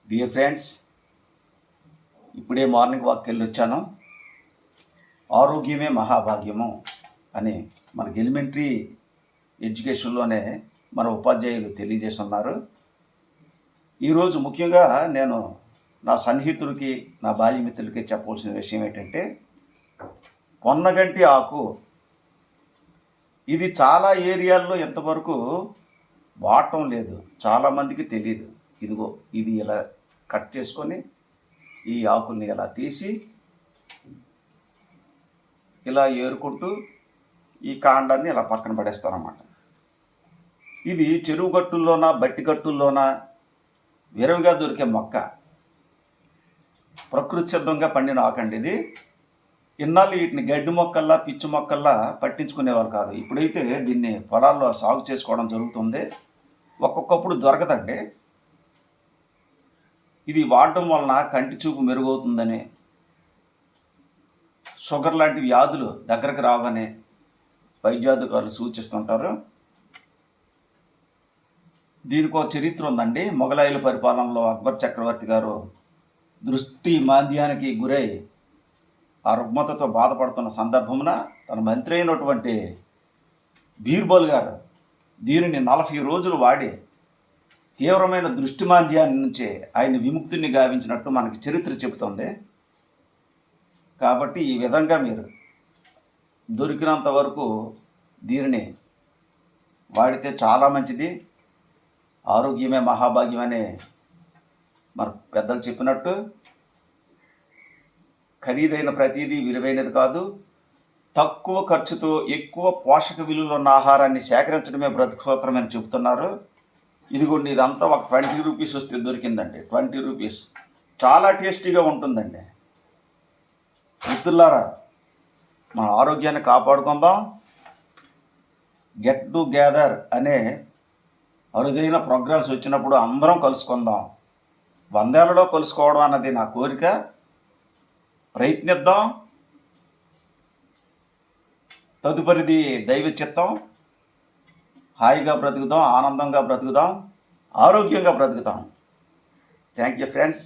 Dear friends, ఇప్పుడే morning వాక్కి వెళ్ళి వచ్చాను. ఆరోగ్యమే మహాభాగ్యము అని మనకి ఎలిమెంటరీ ఎడ్యుకేషన్లోనే మన ఉపాధ్యాయులు తెలియజేస్తున్నారు. ఈరోజు ముఖ్యంగా నేను నా సన్నిహితుడికి, నా బాల్యమిత్రులకి చెప్పవలసిన విషయం ఏంటంటే, పొన్నగంటి ఆకు. ఇది చాలా ఏరియాల్లో ఎంతవరకు వాడటం లేదు, చాలామందికి తెలియదు. ఇదిగో ఇది ఇలా కట్ చేసుకొని ఈ ఆకుల్ని ఇలా తీసి ఇలా ఏరుకుంటూ ఈ కాండాన్ని ఇలా పక్కన పడేస్తారన్నమాట. ఇది చెరువు గట్టుల్లోన, బట్టి గట్టుల్లోన విరవిగా దొరికే మొక్క. ప్రకృతి సిద్ధంగా పండిన ఆకండి ఇది. ఇన్నాళ్ళు వీటిని గడ్డి మొక్కల్లా, పిచ్చి మొక్కల్లా పట్టించుకునేవారు కాదు. ఇప్పుడైతే దీన్ని పొలాల్లో సాగు చేసుకోవడం జరుగుతుంది. ఒక్కొక్కప్పుడు దొరకదండి. ఇది వాడటం వలన కంటి చూపు మెరుగవుతుందని, షుగర్ లాంటి వ్యాధులు దగ్గరకు రావని వైద్యాధికారులు సూచిస్తుంటారు. దీనికి ఒక చరిత్ర ఉందండి. మొఘలాయుల పరిపాలనలో అక్బర్ చక్రవర్తి గారు దృష్టి మాంద్యానికి గురై ఆ రుగ్మతతో బాధపడుతున్న సందర్భమున తన మంత్రి అయినటువంటి బీర్బల్ గారు దీనిని 40 రోజులు వాడి తీవ్రమైన దృష్టిమాంద్యాన్ని నుంచి ఆయన విముక్తిని గావించినట్టు మనకి చరిత్ర చెబుతుంది. కాబట్టి ఈ విధంగా మీరు దొరికినంత వరకు దీనిని వాడితే చాలా మంచిది. ఆరోగ్యమే మహాభాగ్యం అని మన పెద్దలు చెప్పినట్టు ఖరీదైన ప్రతిదీ విలువైనది కాదు. తక్కువ ఖర్చుతో ఎక్కువ పోషక విలువలు ఉన్న ఆహారాన్ని సేకరించడమే బ్రతుకు సూత్రమని చెబుతున్నారు. ఇదిగోండి, ఇదంతా ఒక 20 రూపీస్ వస్తే దొరికిందండి. 20 రూపీస్ చాలా టేస్టీగా ఉంటుందండి. మిత్రులారా, మన ఆరోగ్యాన్ని కాపాడుకుందాం. గెట్ టుగెదర్ అనే అరుదైన ప్రోగ్రామ్స్ వచ్చినప్పుడు అందరం కలుసుకుందాం. 100 ఏళ్లలో కలుసుకోవడం అన్నది నా కోరిక. ప్రయత్నిద్దాం. తదుపరిది దైవ చిత్తం. హాయిగా బ్రతుకుదాం, ఆనందంగా బ్రతుకుదాం, ఆరోగ్యంగా బ్రతుకుదాం. Thank you friends.